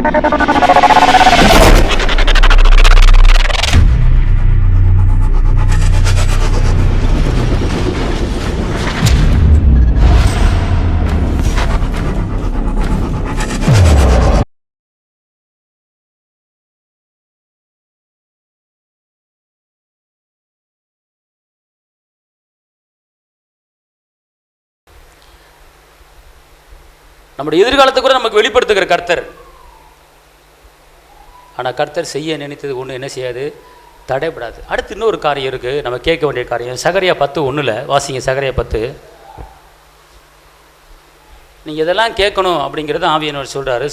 நம்முடைய எதிர்காலத்தை கூட நமக்கு வெளிப்படுத்துகிற கர்த்தர். ஆனால் கர்த்தர் செய்ய நினைத்தது ஒன்று என்ன செய்யாது, தடைப்படாது. அடுத்து இன்னொரு காரியம் இருக்குது, நம்ம கேட்க வேண்டிய காரியம். சகரியா 10:1 வாசிங்க. சகரியா 10. நீங்கள் இதெல்லாம் கேட்கணும் அப்படிங்கிறது ஆவியானவர் சொல்கிறாரு.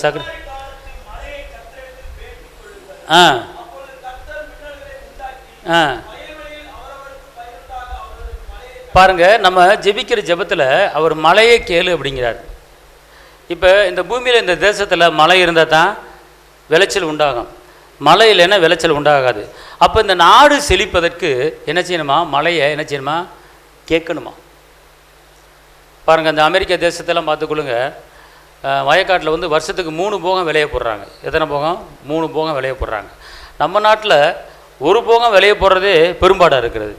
பாருங்க, நம்ம ஜெபிக்கிற ஜெபத்தில் அவர் மழையை கேளு அப்படிங்கிறார். இப்போ இந்த பூமியில் இந்த தேசத்தில் மழை இருந்தால் தான் விளைச்சல் உண்டாகும், மழை இல்லைன்னா விளைச்சல் உண்டாகாது. அப்போ இந்த நாடு செழிப்பதற்கு என்ன செய்யணுமா, மழையை என்ன செய்யணுமா, கேட்கணுமா. பாருங்கள், இந்த அமெரிக்க தேசத்தெல்லாம் பார்த்துக்கொள்ளுங்க, வயக்காட்டில் வந்து வருஷத்துக்கு 3 போகம் விளைய போடுறாங்க. எத்தனை போகம்? 3 போகம் விளைய போடுறாங்க. நம்ம நாட்டில் 1 போகம் விளைய போடுறதே பெரும்பாடாக இருக்கிறது.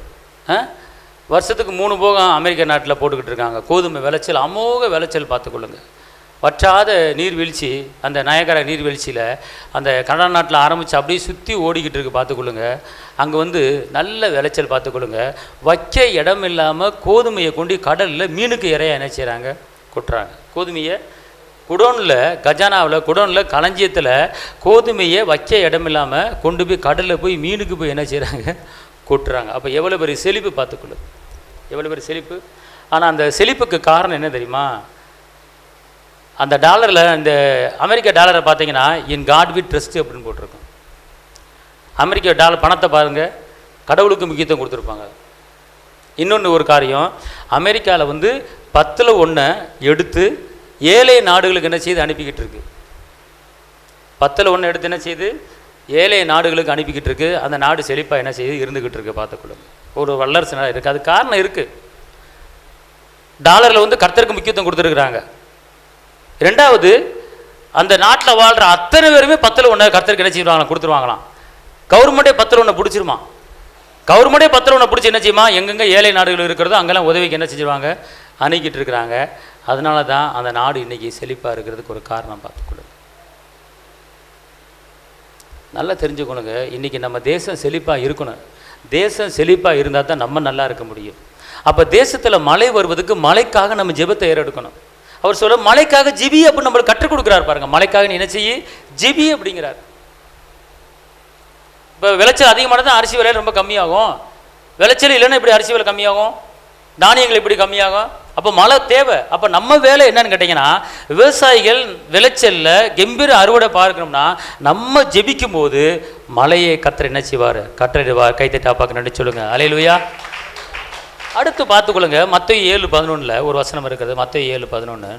வருஷத்துக்கு 3 போகம் அமெரிக்க நாட்டில் போட்டுக்கிட்டு இருக்காங்க. கோதுமை விளைச்சல், அமோக விளைச்சல். பார்த்துக்கொள்ளுங்க, வற்றாத நீர்வீழ்ச்சி, அந்த நயகரா நீர்வீழ்ச்சியில் அந்த கனடா நாட்டில் ஆரம்பித்து அப்படியே சுற்றி ஓடிக்கிட்டு இருக்குது. பார்த்துக்கொள்ளுங்க, அங்கே வந்து நல்ல விளைச்சல். பார்த்துக்கொள்ளுங்க, வைக்க இடம் இல்லாமல் கோதுமையை கொண்டு கடலில் மீனுக்கு இறைய என்ன செய்கிறாங்க, கொட்டுறாங்க. கோதுமையை குடோனில், கஜானாவில், குடோனில், களஞ்சியத்தில் கோதுமையை வைக்க இடம் இல்லாமல் கொண்டு போய் கடலில் போய் மீனுக்கு போய் என்ன செய்கிறாங்க, கொட்டுறாங்க. அப்போ எவ்வளோ பெரிய செழிப்பு பார்த்துக்கொள்ளுங்க, எவ்வளோ பெரிய செழிப்பு. ஆனால் அந்த செழிப்புக்கு காரணம் என்ன தெரியுமா, அந்த டாலரில், இந்த அமெரிக்க டாலரை பார்த்தீங்கன்னா இன் காட் வி ட்ரஸ்ட் அப்படின்னு போட்டிருக்கோம். அமெரிக்க டாலர் பணத்தை பாருங்கள், கடவுளுக்கு முக்கியத்துவம் கொடுத்துருப்பாங்க. இன்னொன்று ஒரு காரியம், அமெரிக்காவில் வந்து 10ல் 1 எடுத்து ஏழை நாடுகளுக்கு என்ன செய்து அனுப்பிக்கிட்டு இருக்கு. 10ல் 1 எடுத்து என்ன செய்து ஏழை நாடுகளுக்கு அனுப்பிக்கிட்டு இருக்கு. அந்த நாடு செழிப்பாக என்ன செய்து இருந்துக்கிட்டு இருக்கு. பார்த்துக்கொள்ளுங்க, ஒரு வல்லரசு நாடு இருக்குது. அது காரணம் இருக்குது, டாலரில் வந்து கர்த்தருக்கு முக்கியத்துவம் கொடுத்துருக்குறாங்க. 2வது, அந்த நாட்டில் வாழ்கிற அத்தனை பேருமே 10ல் 1 கர்த்தருக்கு என்ன செய்வாங்க, கொடுத்துருவாங்களாம். கவர்மெண்ட்டே 10ல் 1 பிடிச்சிருமா, கவர்மெண்ட்டே 10ல் 1 பிடிச்சி என்ன செய்யுமா, எங்கெங்கே ஏழை நாடுகள் இருக்கிறதோ அங்கெல்லாம் உதவிக்கு என்ன செஞ்சுருவாங்க, அணுகிட்டு இருக்கிறாங்க. அதனால தான் அந்த நாடு இன்றைக்கி செழிப்பாக இருக்கிறதுக்கு ஒரு காரணம். பார்த்துக்கொள்ளுங்க, நல்லா தெரிஞ்சுக்கணுங்க. இன்றைக்கி நம்ம தேசம் செழிப்பாக இருக்கணும். தேசம் செழிப்பாக இருந்தால் தான் நம்ம நல்லா இருக்க முடியும். அப்போ தேசத்தில் மழை வருவதுக்கு மழைக்காக நம்ம ஜெபத்தை ஏறெடுக்கணும். அவர் சொல்ல மழைக்காக ஜெபி அப்படின்னு நம்மளுக்கு கற்றுக் கொடுக்குறாரு. பாருங்க, மழைக்காக நீ என்ன செய்ய, ஜெபி அப்படிங்கிறார். இப்போ விளைச்சல் அதிகமானது அரிசி விலை ரொம்ப கம்மியாகும். விளைச்சல் இல்லைன்னா இப்படி அரிசி விலை கம்மியாகும், தானியங்கள் இப்படி கம்மியாகும். அப்போ மழை தேவை. அப்போ நம்ம வேலை என்னன்னு கேட்டிங்கன்னா, விவசாயிகள் விளைச்சலில் கம்பீர அறுவடை பார்க்கணும்னா நம்ம ஜெபிக்கும் போது மழையை கர்த்தர் என்ன செய்வார், கட்டளையிடுவார். கைத்தட்டாப்பாக்கு நன்றி சொல்லுங்கள். அல்லேலூயா. அடுத்து பார்த்துக்கொள்ளுங்க, மத்தேயு 7:11 ஒரு வசனம் இருக்குது. மத்தேயு 7:11.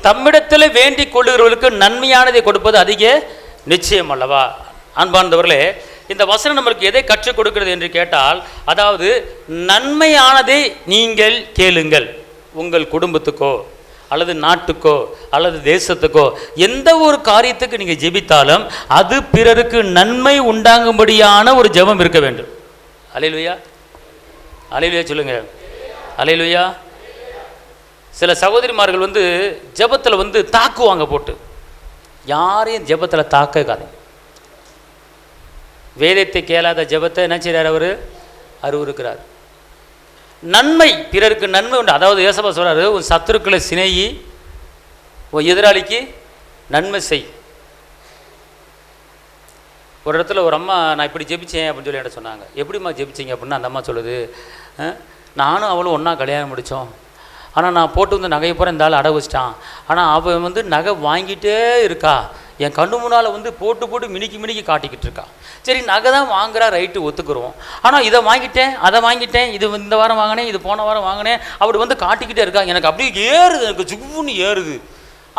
தம்மிடத்தில் வேண்டிக் கொள்ளுகிறவர்களுக்கு நன்மையானதை கொடுப்பது அதிக நிச்சயம் அல்லவா. அன்பார்ந்தவர்களே, இந்த வசனம் நம்மளுக்கு எதை கற்றுக் கொடுக்கிறது என்று கேட்டால், அதாவது நன்மையானதை நீங்கள் கேளுங்கள். உங்கள் குடும்பத்துக்கோ அல்லது நாட்டுக்கோ அல்லது தேசத்துக்கோ எந்த ஒரு காரியத்துக்கு நீங்கள் ஜெபித்தாலும் அது பிறருக்கு நன்மை உண்டாகும்படியான ஒரு ஜெபம் இருக்க வேண்டும். அல்லேலூயா, அல்லேலூயா சொல்லுங்க. அல்லேலூயா. சில சகோதரிமார்கள் வந்து ஜெபத்தில் வந்து தாக்குவாங்க போட்டு. யாரையும் ஜெபத்தில் தாக்காதீங்க. வேதத்தை கேளாத ஜெபத்தை என்ன செய்கிறார், அவர் அருவருக்கிறார். நன்மை, பிறருக்கு நன்மை உண்டு. அதாவது ஏசப்பா சொல்கிறாரு, உன் சத்துருக்களை சிநேகி, உன் எதிராளிக்கு நன்மை செய். ஒரு இடத்துல ஒரு அம்மா, நான் இப்படி ஜெபிச்சேன் அப்படின்னு சொல்லி என்ன சொன்னாங்க. எப்படிம்மா ஜெபிச்சிங்க அப்படின்னா, அந்த அம்மா சொல்லுது, நானும் அவளும் ஒன்றா கல்யாணம் முடித்தோம். ஆனால் நான் போட்டு வந்து நகையை போகிற இந்த ஆள் அடை வச்சிட்டான். ஆனால் அவன் வந்து நகை வாங்கிட்டே இருக்கா, என் கண்ணு முன்னால் வந்து போட்டு போட்டு மினிக்கி காட்டிக்கிட்டு இருக்கா. சரி, நகை தான் வாங்குறா, ரைட்டு ஒத்துக்குறோம். ஆனால் இதை வாங்கிட்டேன், அதை வாங்கிட்டேன், இது இந்த வாரம் வாங்கினேன், இது போன வாரம் வாங்கினேன், அப்படி வந்து காட்டிக்கிட்டே இருக்கா. எனக்கு அப்படியே ஏறுது, எனக்கு ஜுவ்வுன்னு ஏறுது.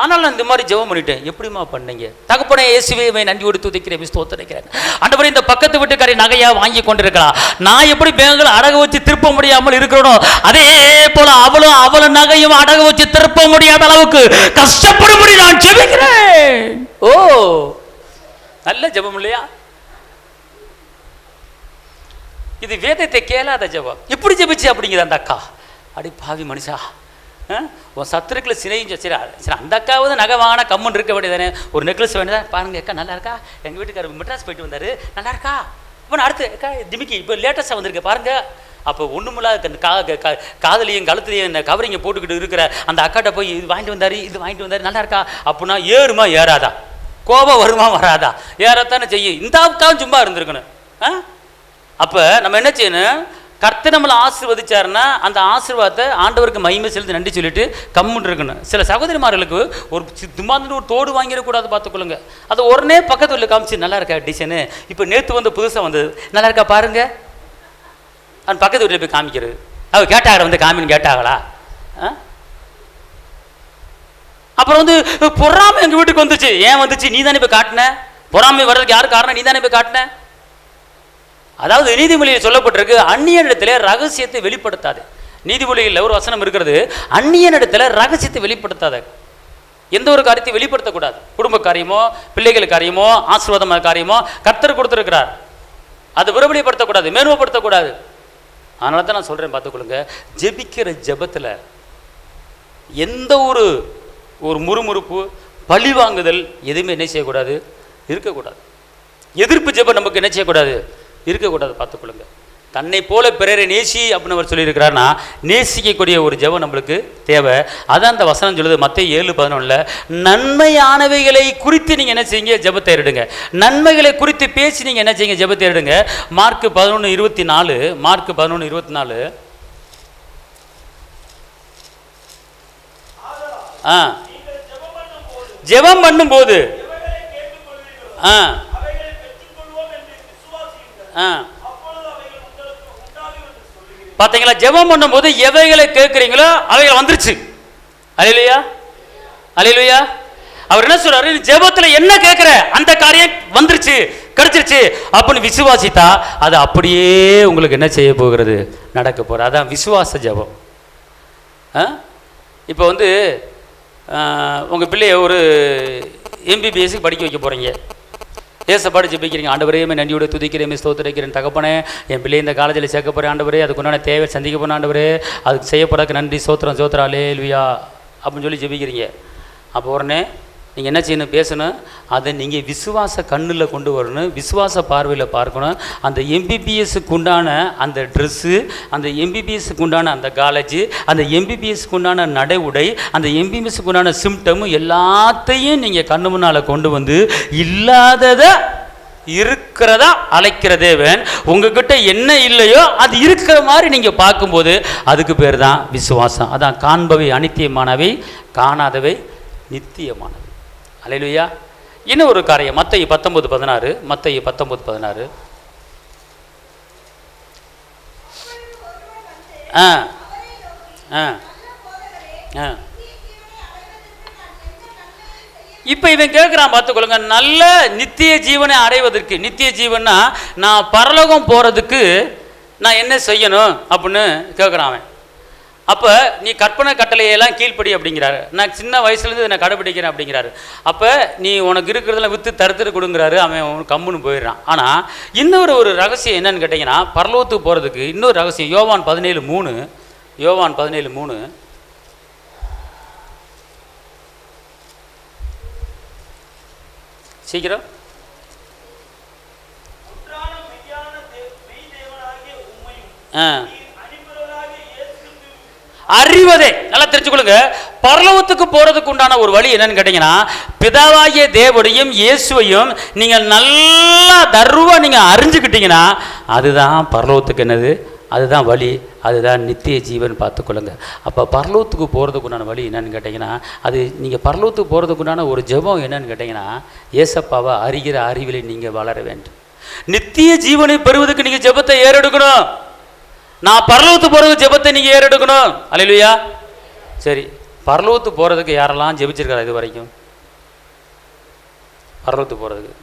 ஆனால் நான் இந்த மாதிரி ஜெபம் பண்ணிட்டேன். எப்படிமா பண்ணீங்க? தகப்பனே இயேசுவே நன்றியோடு துதிக்கிறேன், ஸ்தோத்திரிக்கிறேன். ஆண்டவரே, இந்த பக்கத்து வீட்டுக்காரி நகையா வாங்கி கொண்டிருக்கலாம், நான் எப்படி பேங்களை அடகு வச்சு திருப்ப முடியாமல் இருக்கிறோனோ அதே போல அவள நகையும் அடகு வச்சு திருப்ப முடியாத அளவுக்கு கஷ்டப்படும்படி நான் ஜெபிக்கிறேன். ஓ, நல்ல ஜெபம் இல்லையா? இது வேதத்தை கேளாத ஜெபம். எப்படி ஜெபிச்சு அப்படிங்கிற அந்த அக்கா, அடி பாவி மனுஷா, உன் சத்துருக்களை சினையும் சரி சரி, அந்த அக்காவது நகை வாங்கினா கம்மன் இருக்க வேண்டியதானே, ஒரு நெக்லஸ் வேண்டியதான். பாருங்க அக்கா நல்லா இருக்கா, எங்கள் வீட்டுக்காரர் மெட்ராஸ் போயிட்டு வந்தார், நல்லா இருக்கா. இப்போ அடுத்து அக்கா ஜிமிக்கி இப்போ லேட்டஸ்ட்டாக வந்திருக்கு பாருங்க. அப்போ ஒன்றுமில்லாத அந்த காதலியும் கழுத்துலையும் இந்த கவரிங்கை போட்டுக்கிட்டு இருக்கிற அந்த அக்காட்ட போய் இது வாங்கிட்டு வந்தார் நல்லா இருக்கா அப்படின்னா ஏறுமா ஏறாதா? கோபம் வருமா வராதா? ஏறத்தானே செய்யும். இந்த அக்காவும் சும்மா இருந்திருக்கணும். அப்போ நம்ம என்ன செய்யணும்? கர்த்தர் நம்மளை ஆசீர்வதிச்சாருன்னா அந்த ஆசீர்வாதத்தை ஆண்டவருக்கு மகிமை செலுத்தி நன்றி சொல்லிட்டு கம்முன்னு இருக்கணும். சில சகோதரிமார்களுக்கு ஒரு தும்மாந்து ஒரு தோடு வாங்கிடக்கூடாது, பார்த்துக்கொள்ளுங்க. அதை உடனே பக்கத்து வீட்டில் காமிச்சு நல்லா இருக்கா டிசைனு, இப்போ நேற்று வந்து புதுசாக வந்தது நல்லா இருக்கா பாருங்க, அந்த பக்கத்து வீட்டில் போய் காமிக்கிறது. அவங்க கேட்டாங்களா வந்து காமின்னு கேட்டாங்களா? அப்புறம் வந்து பொறாமை எங்கள் வீட்டுக்கு வந்துச்சு. ஏன் வந்துச்சு? நீ தானே போய் காட்டின. பொறாமை வர்றதுக்கு யாரு காரணம்? நீ தானே போய் காட்டின. அதாவது நீதிமொழியில் சொல்லப்பட்டிருக்கு, அந்நியனிடத்தில் ரகசியத்தை வெளிப்படுத்தாது. நீதிமொழியில் ஒரு வசனம் இருக்கிறது, அந்நியனிடத்தில் ரகசியத்தை வெளிப்படுத்தாத. எந்த ஒரு காரியத்தை வெளிப்படுத்தக்கூடாது. குடும்ப காரியமோ பிள்ளைகள் காரியமோ ஆசீர்வாதமான காரியமோ கர்த்தர் கொடுத்துருக்கிறார், அதை விரும்பப்படுத்தக்கூடாது, மேன்மைப்படுத்தக்கூடாது. அதனால தான் நான் சொல்கிறேன், பார்த்துக்கொள்ளுங்க, ஜெபிக்கிற ஜெபத்தில் எந்த ஒரு முறுமுறுப்பு பழி வாங்குதல் எதுவுமே என்ன செய்யக்கூடாது, இருக்கக்கூடாது. எதிர்ப்பு ஜெபம் நமக்கு என்ன செய்யக்கூடாது, இருக்கக்கூடாது. பார்த்துக்கொள்ளுங்க. தன்னை போல பிறரை நேசி அப்படின்னு அவர் சொல்லியிருக்கிறார்னா நேசிக்கக்கூடிய ஒரு ஜெபம் நம்மளுக்கு தேவை. அதான் அந்த வசனம் சொல்லுது மத்தேயு 7:11, நன்மையானவைகளை குறித்து நீங்கள் என்ன செய்யுங்க, ஜெபத்தை எடுங்க. நன்மைகளை குறித்து பேசி நீங்கள் என்ன செய்யுங்க, ஜெபத்தை எடுங்க. Mark 11:24, mark 11:24. ஜெபம் பண்ணும்போது பார்த்தீங்களா, ஜெபம் பண்ணும்போது எவைகளை கேட்குறீங்களோ அவைகள் வந்துருச்சு. அல்லேலூயா, அல்லேலூயா. அவர் என்ன சொல்றாரு, ஜெபத்தில் என்ன கேட்குற அந்த காரியம் வந்துருச்சு, கிடைச்சிருச்சு அப்படின்னு விசுவாசித்தா அது அப்படியே உங்களுக்கு என்ன செய்ய போகிறது, நடக்க போகிற. அதான் விசுவாச ஜெபம். இப்போ வந்து உங்கள் பிள்ளைய ஒரு MBBS படிக்க வைக்க போகிறீங்க. ஏசப்பாடு ஜெபிக்கிறீங்க, ஆண்டவரே நன்றியோட துதிக்கிறேன், ஸ்தோத்திரிக்கிறேன். தகப்பனே, என் பிள்ளை இந்த காலேஜில் சேர்க்க போகிறேன் ஆண்டவரே, அதுக்கு உண்டான தேவை சந்திக்க போன ஆண்டவரே, அதுக்கு செய்யப்படாத நன்றி ஸ்தோத்திரம் ஸ்தோத்திரம் அல்லேலூயா அப்படின்னு சொல்லி ஜெபிக்கிறீங்க. அப்போ உடனே நீங்கள் என்ன செய்யணும், பேசணும். அதை நீங்கள் விசுவாச கண்ணில் கொண்டு வரணும், விசுவாச பார்வையில் பார்க்கணும். அந்த MBBSக்கு உண்டான அந்த ட்ரெஸ்ஸு, அந்த MBBSக்கு உண்டான அந்த காலேஜு, அந்த MBBSக்கு உண்டான நடை உடை, அந்த MBBSக்கு உண்டான சிம்டம் எல்லாத்தையும் நீங்கள் கண்ணு முன்னால் கொண்டு வந்து இல்லாததை இருக்கிறதா அழைக்கிற தேவன். உங்ககிட்ட என்ன இல்லையோ அது இருக்கிற மாதிரி நீங்கள் பார்க்கும்போது அதுக்கு பேர் தான் விசுவாசம். அதான் காண்பவை அனித்தியமானவை, காணாதவை நித்தியமானவை. அல்லேலூயா. இன்னும் ஒரு காரியம், மத்தேயு 19:16, மத்தேயு 19:16. இப்போ இவன் கேட்குறான், பார்த்துக்கொள்ளுங்க, நல்ல நித்திய ஜீவனை அடைவதற்கு, நித்திய ஜீவன்னா நான் பரலோகம் போகிறதுக்கு நான் என்ன செய்யணும் அப்படின்னு கேட்குறான் அவன். அப்போ நீ கற்பனை கட்டளையெல்லாம் கீழ்ப்படி அப்படிங்கிறாரு. நான் சின்ன வயசுலேருந்து நான் கடைப்பிடிக்கிறேன் அப்படிங்கிறாரு. அப்போ நீ உனக்கு இருக்கிறதெல்லாம் விற்று தருத்துட்டு கொடுங்கிறாரு. அவன் கம்முன்னு போயிடுறான். ஆனால் இன்னொரு ரகசியம் என்னன்னு கேட்டிங்கன்னா, பரலோகத்துக்கு போகிறதுக்கு இன்னொரு ரகசியம். யோவான் 17:3, யோவான் 17:3. சீக்கிரம். அறிவதே நல்லா தெரிஞ்சுக்கொள்ளுங்க. பரலோகத்துக்கு போறதுக்கு உண்டான ஒரு வழி என்னன்னு கேட்டீங்கன்னா, பிதாவாகிய தேவனையும் இயேசுவையும் நீங்க நல்லா தர்வா நீங்க அறிஞ்சுக்கிட்டீங்கன்னா அதுதான் பரலோகத்துக்கு என்னது, அதுதான் வழி, அதுதான் நித்திய ஜீவன். பார்த்துக்கொள்ளுங்க. அப்போ பரலோகத்துக்கு போகிறதுக்கு உண்டான வழி என்னன்னு கேட்டிங்கன்னா, அது நீங்கள் பரலோகத்துக்கு போகிறதுக்கு உண்டான ஒரு ஜெபம் என்னன்னு கேட்டிங்கன்னா, ஏசப்பாவை அறிகிற அறிவிலை நீங்கள் வளர வேண்டும். நித்திய ஜீவனை பெறுவதற்கு நீங்கள் ஜெபத்தை ஏறெடுக்கணும். நான் பரலோகத்துக்கு போகிறது ஜெபத்தை நீங்கள் ஏறெடுக்கணும். அல்லேலூயா. சரி, பரலோகத்துக்கு போகிறதுக்கு யாரெல்லாம் ஜெபிச்சிருக்காரு இது வரைக்கும்? பரலோகத்துக்கு போகிறதுக்கு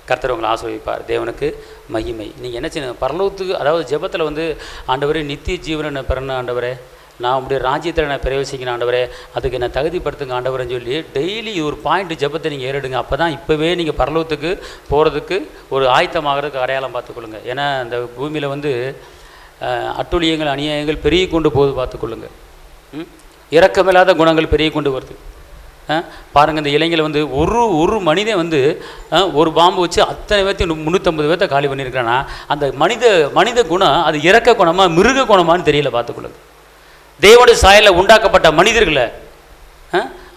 கர்த்தர் உங்களை ஆசீர்வதிப்பார். தேவனுக்கு மகிமை. நீங்கள் என்ன செய்யணும்? பரலோகத்துக்கு, அதாவது ஜெபத்தில் வந்து ஆண்டவரே நித்திய ஜீவனை பெறணும் ஆண்டவரே, நான் உங்களுடைய ராஜ்யத்தில் நான் பிரவேசிக்கணும் ஆண்டவரே, அதுக்கு என்னை தகுதிப்படுத்துங்க ஆண்டவரேன்னு சொல்லி டெய்லி ஒரு பாயிண்ட் ஜெபத்தை நீங்கள் ஏறிடுங்க. அப்போ தான் இப்போவே நீங்கள் பரலோகத்துக்கு போகிறதுக்கு ஒரு ஆயத்தமாகிறதுக்கு அடையாளம் பார்த்துக்கொள்ளுங்க. ஏன்னா அந்த பூமியில் வந்து அட்டுழியங்கள் அநியாயங்கள் பெருகி கொண்டு போது பார்த்துக்கொள்ளுங்க. இரக்கமில்லாத குணங்கள் பெருகி கொண்டு வருது. பாருங்கள், இந்த இளைஞர்கள் வந்து ஒரு மனிதன் வந்து ஒரு பாம்பு வச்சு அத்தனை பேர்த்தையும் 350 பேர்த்த காலி பண்ணியிருக்கிறான்னா அந்த மனித குணம் அது இறக்க குணமா மிருக குணமானு தெரியல. பார்த்துக்கொள்ளுங்க. தேவனுடைய சாயலில் உண்டாக்கப்பட்ட மனிதர்களை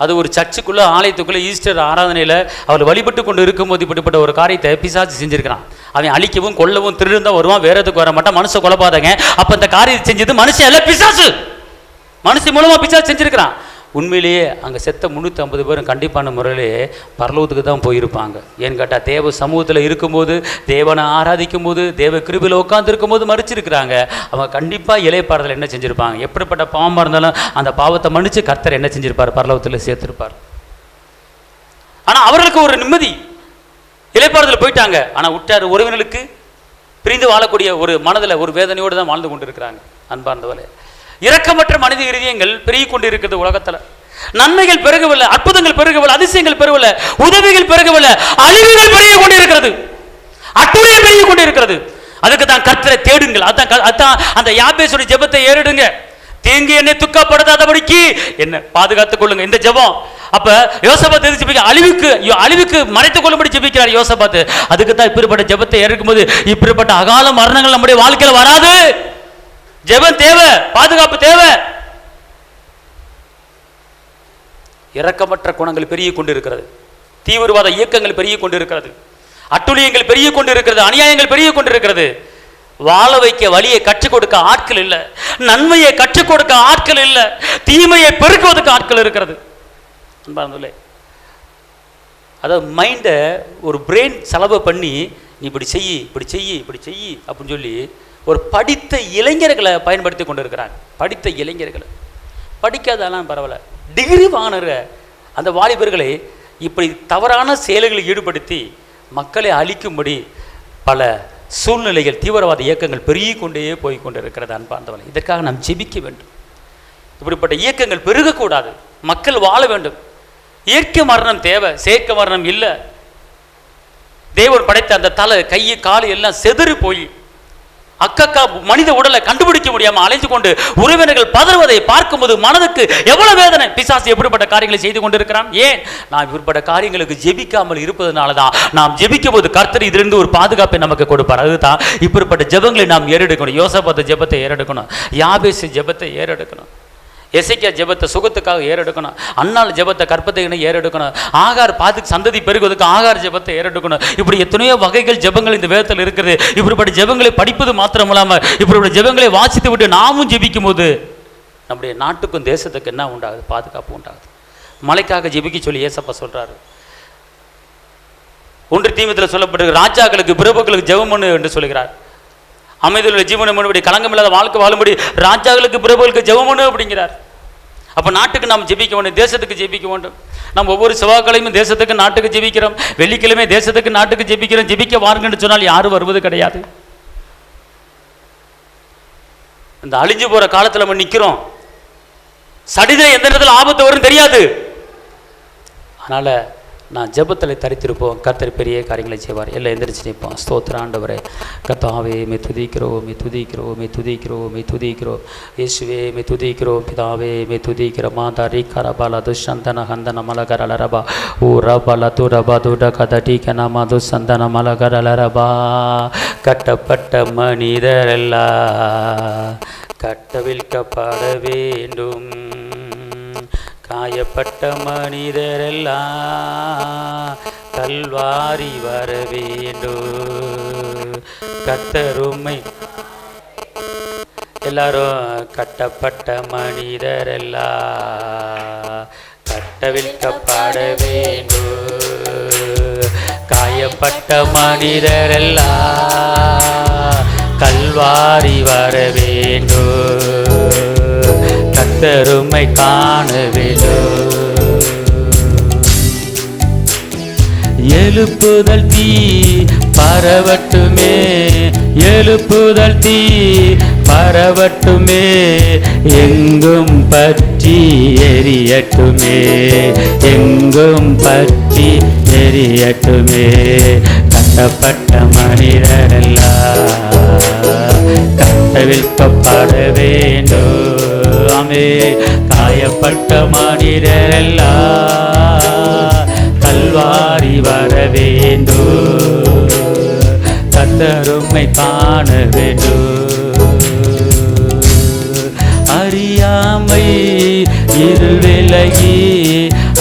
அது ஒரு சர்ச்சுக்குள்ளே ஆலயத்துக்குள்ளே ஈஸ்டர் ஆராதனையில் அவர் வழிபட்டு கொண்டு இருக்கும்போது இப்படிப்பட்ட ஒரு காரியத்தை பிசாசு செஞ்சுருக்கிறான். அவன் அழிக்கவும் கொல்லவும் திருடுந்தான் வருவான், வேற எதுக்கு வர மாட்டான், மனுஷ கொலைப்பாதங்க. அப்போ இந்த காரியத்தை செஞ்சது மனுஷன் இல்லை, பிசாசு. மனுஷன் மூலமாக பிசாசு செஞ்சுருக்கிறான். உண்மையிலேயே அங்கே செத்த 350 பேரும் கண்டிப்பான முறையிலே பரலோகத்துக்கு தான் போயிருப்பாங்க. ஏன்னு கேட்டால் தேவ சமூகத்தில் இருக்கும்போது, தேவனை ஆராதிக்கும் போது, தேவ கிருபையில் உட்காந்துருக்கும் போது மறிச்சிருக்கிறாங்க. அவங்க கண்டிப்பாக இளைப்பாறுதல் என்ன செஞ்சுருப்பாங்க? எப்படிப்பட்ட பாவமாக இருந்தாலும் அந்த பாவத்தை மன்னித்து கர்த்தர் என்ன செஞ்சிருப்பார்? பரலோகத்தில் சேர்த்திருப்பார். ஆனால் அவர்களுக்கு ஒரு நிம்மதி, இளைப்பாறுதல் போயிட்டாங்க. ஆனால் உற்றார் உறவினர்களுக்கு பிரிந்து வாழக்கூடிய ஒரு மனதில் ஒரு வேதனையோடு தான் வாழ்ந்து கொண்டு இருக்கிறாங்க. அன்பார்ந்தவர்களே, இரக்கமற்ற மனித இருதயங்கள் பெருகி கொண்டு இருக்கிறது உலகத்தில். நன்மைகள் பெருகவில்லை, அற்புதங்கள் பெருகவில்லை, அதிசயங்கள் பெருகவில்லை, உதவிகள் பெருகவில்லை, அழிவுகள் பெருகி கொண்டு இருக்கிறது, அட்டுழியம் பெருகி கொண்டு இருக்கிறது. அதுக்கு தான் கர்த்தரை தேடுங்கள். அதான் அந்த யாபேசுடைய ஜெபத்தை ஏறிடுங்க. தேங்கி என்னை துக்கப்படுத்தாதபடிக்கு என்ன பாதுகாத்துக் கொள்ளுங்க. இந்த ஜெபம் அப்ப யோசபாத் அழிவுக்கு மறைத்துக் கொள்ளும்படி ஜெபிக்கிறார் யோசபாத். அதுக்கு தான் இப்படிப்பட்ட ஜெபத்தை ஏற்கும் போது இப்படிப்பட்ட அகால மரணங்கள் நம்முடைய வாழ்க்கையில் வராது. ஜெபம் தேவை, பாதுகாப்பு தேவை. இரக்கமற்ற குணங்கள் பெருகி கொண்டிருக்கிறது, தீவிரவாத இயக்கங்கள் பெருகி கொண்டிருக்கிறது, அட்டுழியங்கள் பெருகி கொண்டிருக்கிறது, அநியாயங்கள் பெருகி கொண்டிருக்கிறது. வாழ வைக்க வழியை கற்றுக் கொடுக்க ஆட்கள் இல்லை, நன்மையை கற்றுக் கொடுக்க ஆட்கள் இல்லை, தீமையை பெருக்குவதற்கு ஆட்கள் இருக்கிறது. அதாவது மைண்டை ஒரு பிரெயின் செலவு பண்ணி நீ இப்படி செய்யி இப்படி செய்யி இப்படி செய்யி அப்படின்னு சொல்லி ஒரு படித்த இளைஞர்களை பயன்படுத்தி கொண்டு இருக்கிறாங்க. படித்த இளைஞர்களை, படிக்காதெல்லாம் பரவாயில்ல, டிகிரி வாங்கின அந்த வாலிபர்களை இப்படி தவறான செயல்களில் ஈடுபடுத்தி மக்களை அழிக்கும்படி பல சூழ்நிலைகள், தீவிரவாத இயக்கங்கள் பெருகி கொண்டே போய் கொண்டு இருக்கிறது. அன்பார்ந்தவர்களே, இதற்காக நாம் ஜெபிக்க வேண்டும். இப்படிப்பட்ட இயக்கங்கள் பெருகக்கூடாது, மக்கள் வாழ வேண்டும். இயற்கை மரணம் தேவை, செயற்கை மரணம் இல்லை. தேவன் படைத்த அந்த தலை, கை, காலு எல்லாம் செதறி போய் அக்கா மனித உடலை கண்டுபிடிக்க முடியாம அலைந்து கொண்டு உறவினர்கள் பதறுவதை பார்க்கும்போது மனதுக்கு எவ்வளவு வேதனை. பிசாசு எப்படிப்பட்ட காரியங்களை செய்து கொண்டிருக்கிறான்? ஏன் நாம் இப்படிப்பட்ட காரியங்களுக்கு ஜெபிக்காமல் இருப்பதனாலதான். நாம் ஜெபிக்கும் போது கர்த்தர் இதிலிருந்து ஒரு பாதுகாப்பை நமக்கு கொடுப்பார். அதுதான் இப்படிப்பட்ட ஜெபங்களை நாம் ஏறெடுக்கணும். யோசபாத் ஜெபத்தை ஏறெடுக்கணும், யாபேசு ஜெபத்தை ஏறெடுக்கணும், எசேக்கியா ஜெபத்தை சுகத்துக்காக ஏறெடுக்கணும், அன்னாள் ஜெபத்தை கற்பத்தை ஏறெடுக்கணும், ஆகார் பாதுக்கு சந்ததி பெருகுவதற்கு ஆகார் ஜெபத்தை ஏறெடுக்கணும். இப்படி எத்தனையோ வகைகள் ஜெபங்கள் இந்த வேதத்தில் இருக்கிறது. இப்படிப்பட்ட ஜெபங்களை படிப்பது மாத்திரம் இல்லாமல் இப்படிப்பட்ட ஜெபங்களை வாசித்து விட்டு நாமும் ஜெபிக்கும் போது நம்முடைய நாட்டுக்கும் தேசத்துக்கு என்ன உண்டாகுது? பாதுகாப்பு உண்டாகுது. மலைக்காக ஜெபிக்க சொல்லி ஏசப்பா சொல்றாரு. 1 தீமோத்தேயுவில் சொல்லப்பட்டிருக்கிற ராஜாக்களுக்கு பிரபுக்களுக்கு ஜெபம் பண்ணு என்று சொல்கிறார். அமைதியுள்ள ஜீவனம் பண்ணும்படி, களங்கமில்லாத வாழ்க்கை வாழும்படி ராஜாக்களுக்கு பிரபுக்களுக்கு ஜெபம் பண்ணு அப்படிங்கிறார். அப்போ நாட்டுக்கு நாம் ஜெபிக்க வேண்டும், தேசத்துக்கு ஜெபிக்க வேண்டும். நம்ம ஒவ்வொரு செவ்வாய்க்கிழமையும் தேசத்துக்கு நாட்டுக்கு ஜெபிக்கிறோம், வெள்ளிக்கிழமை தேசத்துக்கு நாட்டுக்கு ஜெபிக்கிறோம். ஜெபிக்க வாருங்கன்னு சொன்னால் யாரும் வருவது கிடையாது. இந்த அழிஞ்சு போற காலத்தில் நம்ம நிற்கிறோம். சடிதை எந்த நேரத்தில் ஆபத்து வரும் தெரியாது. அதனால நான் ஜெபத்தில் தரித்திருப்போம். கர்த்தர் பெரிய காரியங்களை செய்வார். எல்லாம் எந்திரிச்சு நிற்போம். ஸ்தோத்திர ஆண்டவரே, கர்த்தாவே மே துதிக்கிறோம், மே துதிக்கிறோம், மே துதிக்கிறோம், மே துதிக்கிறோம். இயேசுவே மே துதிக்கிறோம். பிதாவே மே துதிக்கிறோம். மாதா ரீகர பால துஷந்தன ஹந்தன மலகரல ரபா ஓ ரபல துரபா துட கதடி கனமா துசந்தன மலகரல ரபா. கட்டப்பட்ட மனிதரெல்லாம் கட்டவிழ்க்கப்பட வேண்டும், காயப்பட்ட மனிதரெல்லாம் கல்வாரி வர வேண்டும். கர்த்தருமை எல்லாரும் கட்டப்பட்ட மனிதரெல்லாம் கட்டவிழ்க்கப்பட வேண்டும், காயப்பட்ட மனிதரெல்லாம் கல்வாரி வர வேண்டும். கர்த்தருமை காண வேண்டும். எழுப்புதல் தீ பரவட்டுமே, எழுப்புதல் தீ பரவட்டுமே, எங்கும் பற்றி எரியட்டுமே, எங்கும் பற்றி எரியட்டுமே. கட்டப்பட்ட மனிதரெல்லாம் கட்டவிழ்க்கப்பட வேண்டுமே, காயப்பட்ட மனிதரெல்லாம் கல்வாரி வர வேண்டும். கர்த்தருமை காண வேண்டும். அறியாமை இருள் விலகி,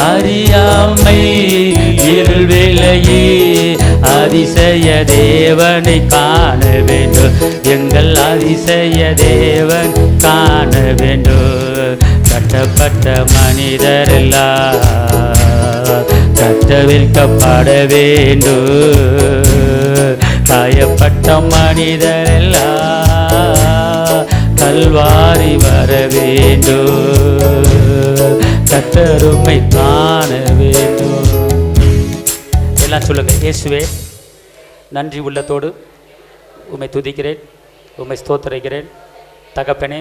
அறியாமை இருள் விலகி, அதிசய தேவனை காண வேண்டும். எங்கள் அதிசய தேவன் காண வேண்டும். கட்டப்பட்ட மனிதரெல்லாம் கட்டவிழ்க்கப்பட வேண்டும். காயப்பட்ட மனிதரெல்லாம் கல்வாரி வர வேண்டும். கர்த்தருமை காண வேண்டும். எல்லாம் சொல்லுங்க. இயேசுவே, நன்றி உள்ளத்தோடு உம்மை துதிக்கிறேன், உம்மை ஸ்தோத்திரிக்கிறேன். தகப்பனே,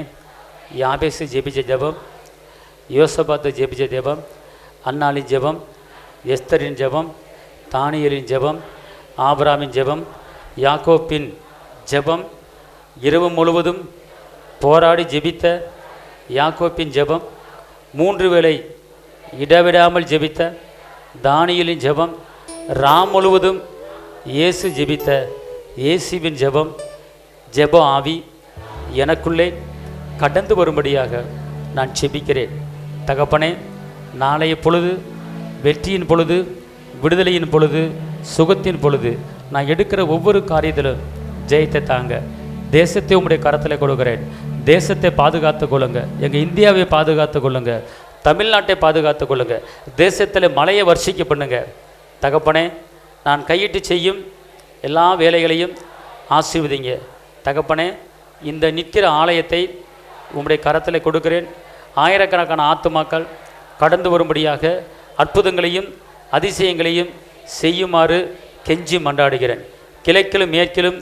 யாபேசு ஜெபிச்ச ஜெபம், யோசபாத்து ஜெபிச்ச ஜெபம், அன்னாளின் ஜெபம், எஸ்தரின் ஜெபம், தானியலின் ஜெபம், ஆபிரகாமின் ஜெபம், யாக்கோப்பின் ஜெபம், இரவு முழுவதும் போராடி ஜெபித்த யாக்கோப்பின் ஜெபம், 3 வேளை இடவிடாமல் ஜெபித்த தானியலின் ஜெபம், முழுவதும் இயேசு ஜெபித்த இயேசுவின் ஜெபம், ஜெப ஆவி எனக்குள்ளே கடந்து வரும்படியாக நான் ஜெபிக்கிறேன். தகப்பனே, நாளைய பொழுது வெற்றியின் பொழுது, விடுதலையின் பொழுது, சுகத்தின் பொழுது நான் எடுக்கிற ஒவ்வொரு காரியத்திலும் ஜெயத்தை தாங்க. தேசத்தை உங்களுடைய கரத்தில் கொடுக்கிறேன். தேசத்தை பாதுகாத்து கொள்ளுங்க. எங்கள் இந்தியாவை பாதுகாத்து கொள்ளுங்க. தமிழ்நாட்டை பாதுகாத்து கொள்ளுங்க. தேசத்தில் மழையை வர்ஷிக்க பண்ணுங்க. தகப்பனே, நான் கையிட்டு செய்யும் எல்லா வேலைகளையும் ஆசீர்வதிங்க. தகப்பனே, இந்த நிற்கிற ஆலயத்தை உங்களுடைய கரத்தில் கொடுக்கிறேன். ஆயிரக்கணக்கான ஆத்துமாக்கள் கடந்து வரும்படியாக அற்புதங்களையும் அதிசயங்களையும் செய்யுமாறு கெஞ்சி மன்றாடுகிறேன். கிழக்கிலும் மேற்கிலும்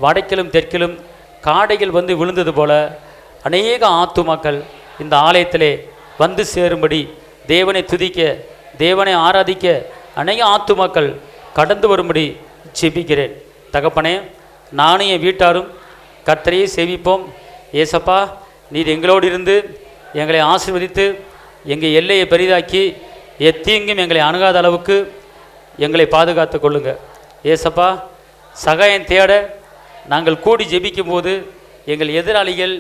வடக்கிலும் தெற்கிலும் காடைகள் வந்து விழுந்தது போல அநேக ஆத்துமாக்கள் இந்த ஆலயத்திலே வந்து சேரும்படி, தேவனை துதிக்க, தேவனை ஆராதிக்க அநேக ஆத்துமாக்கள் கடந்து வரும்படி ஜெபிக்கிறேன். தகப்பனே, நானும் என் வீட்டாரும் கர்த்தரையே சேவிப்போம். ஏசப்பா, நீர் எங்களோடு இருந்து எங்களை ஆசீர்வதித்து எங்கள் எல்லையை பெரிதாக்கி எத்தீங்கும் எங்களை அணுகாத அளவுக்கு எங்களை பாதுகாத்து கொள்ளுங்க. ஏசப்பா, சகாயம் தேட நாங்கள் கூடி ஜெபிக்கும் போது எங்கள் எதிராளிகள்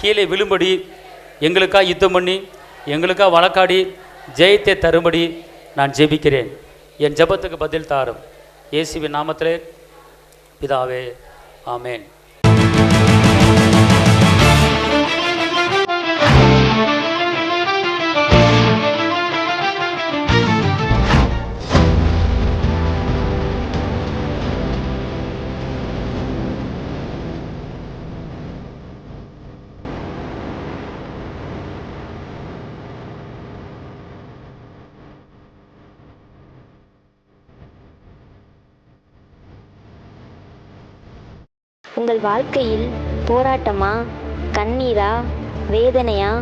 கீழே விழும்படி, எங்களுக்காக யுத்தம் பண்ணி எங்களுக்காக வழக்காடி ஜெயத்தை தரும்படி நான் ஜெபிக்கிறேன். என் ஜெபத்துக்கு பதில் தாரும். இயேசுவின் நாமத்திலே பிதாவே, ஆமேன். உங்கள் வாழ்க்கையில் போராட்டமா, கண்ணீரா, வேதனையா?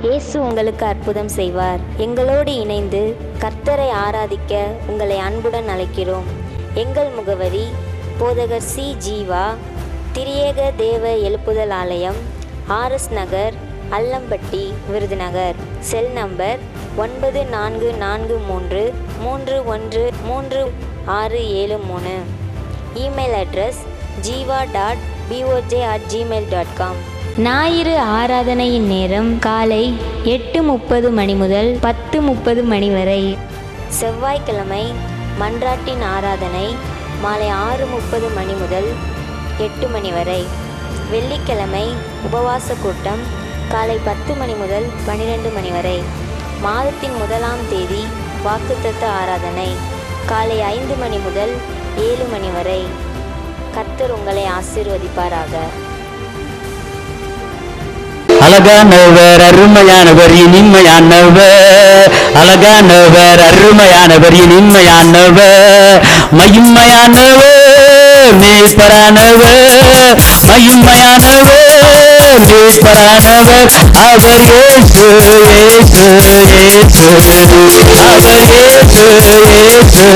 இயேசு உங்களுக்கு அற்புதம் செய்வார். எங்களோடு இணைந்து கர்த்தரை ஆராதிக்க உங்களை அன்புடன் அழைக்கிறோம். எங்கள் முகவரி: போதகர் சி. ஜீவா, திரியேக தேவ எழுப்புதல் ஆலயம், RS Nagar, Allampatti, Virudhunagar. Cell number 9443313673. Email address jiva.boj@gmail.com. ஞாயிறு ஆராதனையின் நேரம் காலை 8:30 மணி முதல் 10:30 மணி வரை. செவ்வாய்க்கிழமை மன்றாட்டின் ஆராதனை மாலை 6:30 மணி முதல் 8 மணி வரை. வெள்ளிக்கிழமை உபவாச கூட்டம் காலை 10 மணி முதல் 12 மணி வரை. மாதத்தின் 1ஆம் தேதி வாக்குத்தத்த ஆராதனை காலை 5 மணி முதல் 7 மணி வரை. கர்த்தர் உங்களை ஆசீர்வதிப்பாராக. அழகானவர் அருமையானவர் இனிமையானவர், அழகானவர் அருமையானவர் இனிமையானவர், மகிமையானவர் மேய்ப்பரானவர், மகிமையானவர் மேய்ப்பரானவர், அவர் இயேசு இயேசு இயேசு, அவர் இயேசு இயேசு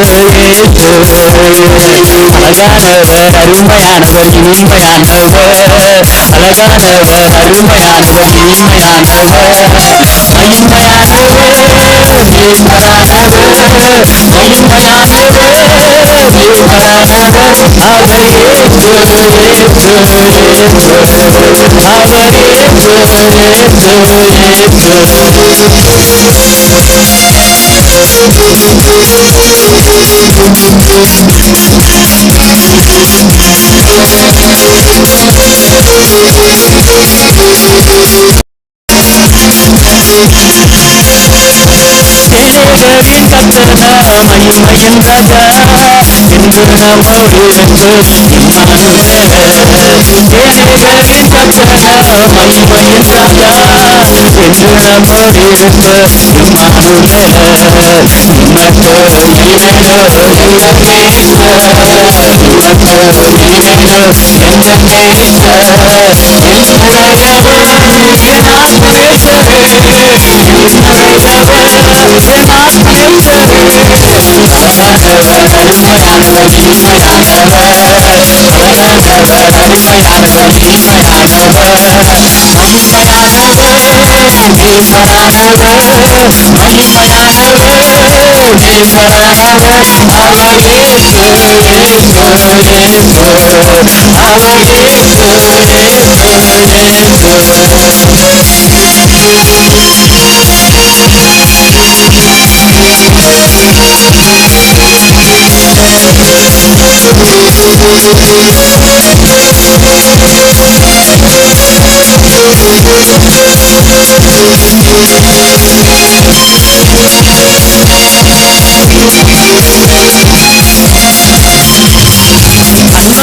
இயேசு. அழகானவர் அருமையானவர் இனிமையானவர், அழகானவர் அருமையானவர் இனிமையானவர், மகிமையானவர் மேய்ப்பரானவர், மகிமையானவர் மேய்ப்பரானவர், அவர் இயேசு இயேசு இயேசு, அவர் இயேசு சேனைகளின் கர்த்தரா மகிமையின் ராஜா என்று நம்மோடு இம்மானுவேல். சேனைகளின் கர்த்தரா மகிமையின் ராஜா என்று நம்மோடு இம்மானுவேல். உனக்கு இணையோ என்றென்னே உனக்கு இணையோ என்றென்னே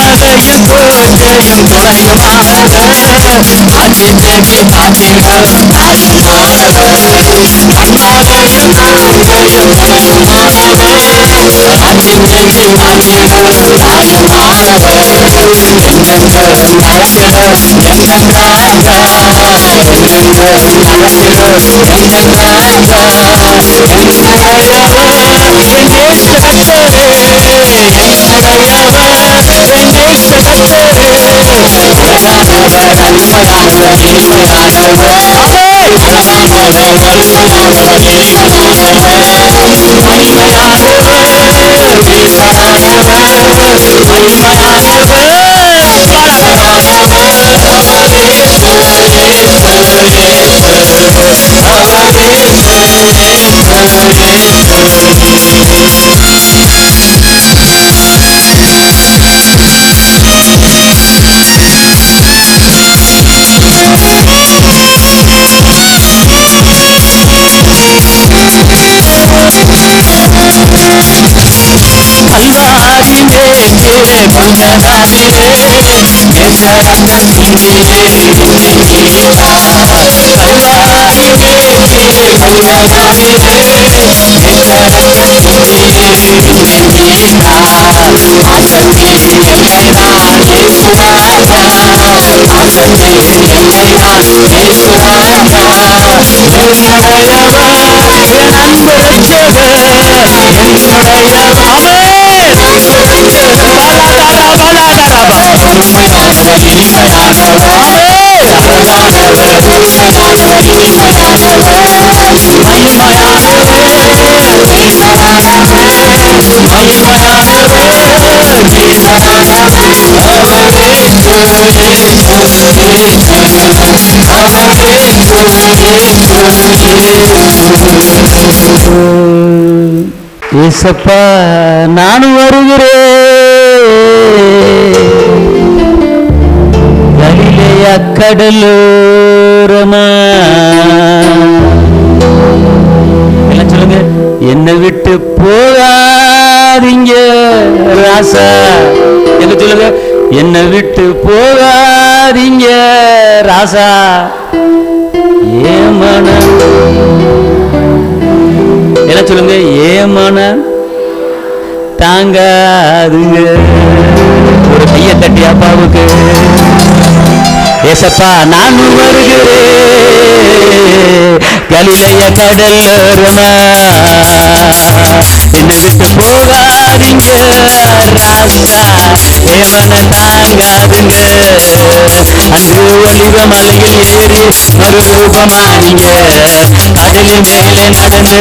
அன்மதையில் கோட்டையும் துறையுமானவர், ஆற்றினமே காத்திகள் தாயுமானவர், அன்மதையில் கோட்டையும் துறையுமானவர், ஆற்றினமே காத்திகள் தாயுமானவர், என்றென்றும் நடத்திடோ எங்கள் ராஜா, என்றென்றும் நடத்திடோ எங்கள் ராஜா, என்னுடையவர் என் இயேசு கர்த்தரே, என்னுடையவர் என் இயேசு கர்த்தரே, அழகானவர் அருமையானவர் இனிமையானவர், அழகானவர் அருமையானவர் இனிமையானவர், மகிமையானவர் மேய்ப்பரானவர், மகிமையானவர் கல்வாரி மேற்கே பூஜனாவிலே எந்த ரத்தம் சிந்தியே என்னை மீட்டார். கல்வாரி மேற்கே பூஜனாவிலே எந்த ரத்தம் சிந்தியே என்னை மீட்டார். மாற்றத்தேன் என்னை நான் இயேசு ராஜா, மாற்றத்தேன் என்னை நான் இயேசு ராஜா, என்னுடையவர் என் அன்பு ரட்சகர், என்னுடையவர் ஏசப்பா நானும் வருகிறேன் கலிலேயா கடலோரமா. எல்லாம் சொல்லுங்க, என்னை விட்டு போகாதீங்க ராசா. எங்க சொல்லுங்க, என்னை விட்டு போகாதீங்க ராசா. ஏமன என்ன சொல்லுங்க, ஏமன தாங்காதுங்க. ஒரு கையை தட்டி அப்பாவுக்கு, ஏசப்பா நான் வருகிறேன் கலிலேய கடலோரமா, என்னை விட்டு போகாதீங்க ராசா, ஏமன தாங்காதுங்க. அன்று ஒலிவ மலையில் ஏறி மறுரூபமானீங்க, கடலின் மேலே நடந்து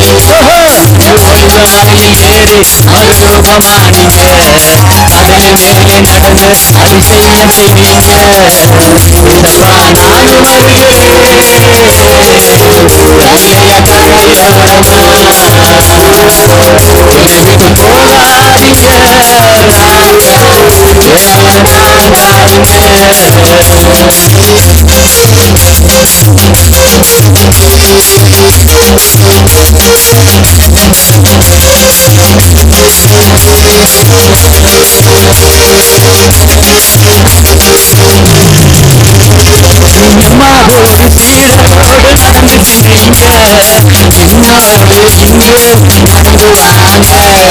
ஒலிவ மலையில் ஏறி மறுரூபமானீங்க, கடலின் மேலே நடந்து அதிசயம் செய்வீங்க. ஏசப்பா நான் வருகிறேன் கலிலேய கடலோரமா, என்னை விட்டு போகாதீங்க ராசா, ஏமன தாங்காதுங்க. ஒரு சீடரோடு நடந்து சென்றீங்க, இன்னொரு இங்கு நடந்து வாங்க. ஒரு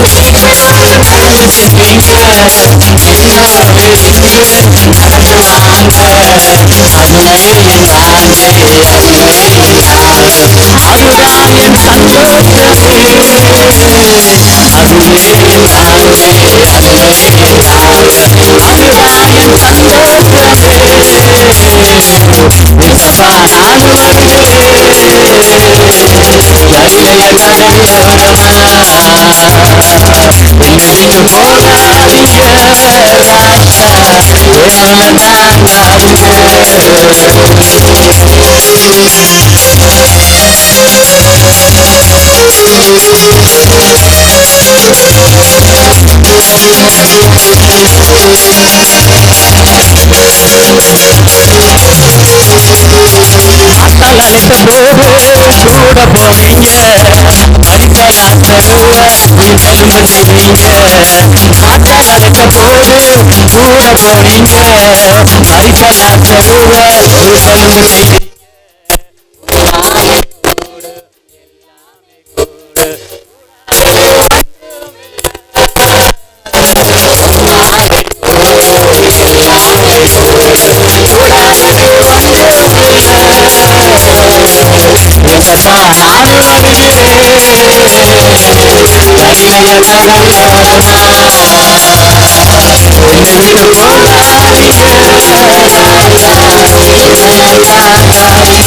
சீடரோடு நடந்து சென்றீங்க, இன்னொரு இங்கு நடந்து வாங்க. அதுவே என் வாழ்க்கை, அதுவே என் தாகம், அதுதான் என் சந்தோஷமே. அதுவே என் வாழ்க்கை, அதுவே என் தாகம், அதுதான் என் சந்தோஷமே. ஏசப்பா நான் வருகிறேன் கலிலேய கடலோரமா, என்னை விட்டு போகாதீங்க ராசா, ஏமன தாங்காதுங்க. அட்டலனைத்த போது கூட போவீங்க, மறிக்கலாத்தருவ உயிர்த்தெழுந்து செய்வீங்க. அட்டலனைத்த போது கூட போனீங்க, மறிக்கலாத்தருவ உயிர்த்தெழுந்து செய்வீங்க. ஏசப்பா நான் வருகிறேன் கலிலேய கடலோரமா, என்னை விட்டு போகாதீங்க ராசா, ஏமன தாங்காதுங்க.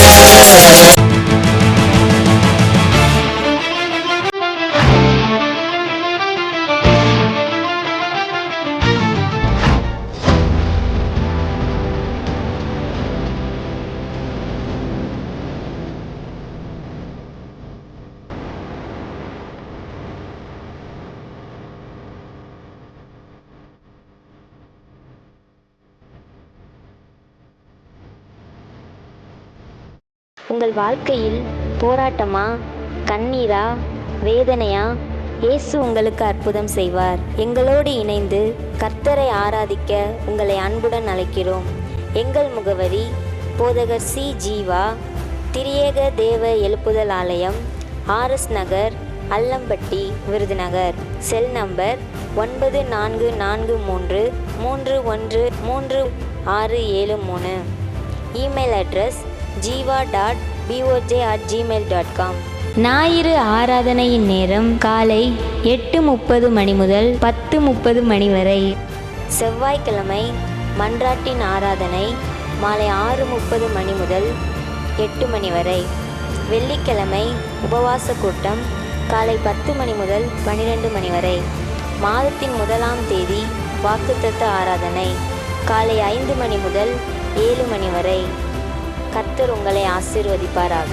உங்கள் வாழ்க்கையில் போராட்டமா, கண்ணீரா, வேதனையா? இயேசு உங்களுக்கு அற்புதம் செய்வார். எங்களோடு இணைந்து கர்த்தரை ஆராதிக்க உங்களை அன்புடன் அழைக்கிறோம். எங்கள் முகவரி: போதகர் சி. ஜீவா, திரியேக தேவ எழுப்புதல் ஆலயம், RS Nagar, Allampatti, Virudhunagar. Cell number 9493313673. Email address jiva.boj@gmail.com. ஞாயிறு ஆராதனையின் நேரம் காலை 8:30 மணி முதல் 10:30 மணி வரை. செவ்வாய்க்கிழமை மன்றாட்டின் ஆராதனை மாலை 6:30 மணி முதல் 8 மணி வரை. வெள்ளிக்கிழமை உபவாச கூட்டம் காலை 10 மணி முதல் 12 மணி வரை. மாதத்தின் 1ஆம் தேதி வாக்குத்தத்த ஆராதனை காலை 5 மணி முதல் 7 மணி வரை. கர்த்தர் உங்களை ஆசீர்வதிப்பாராக.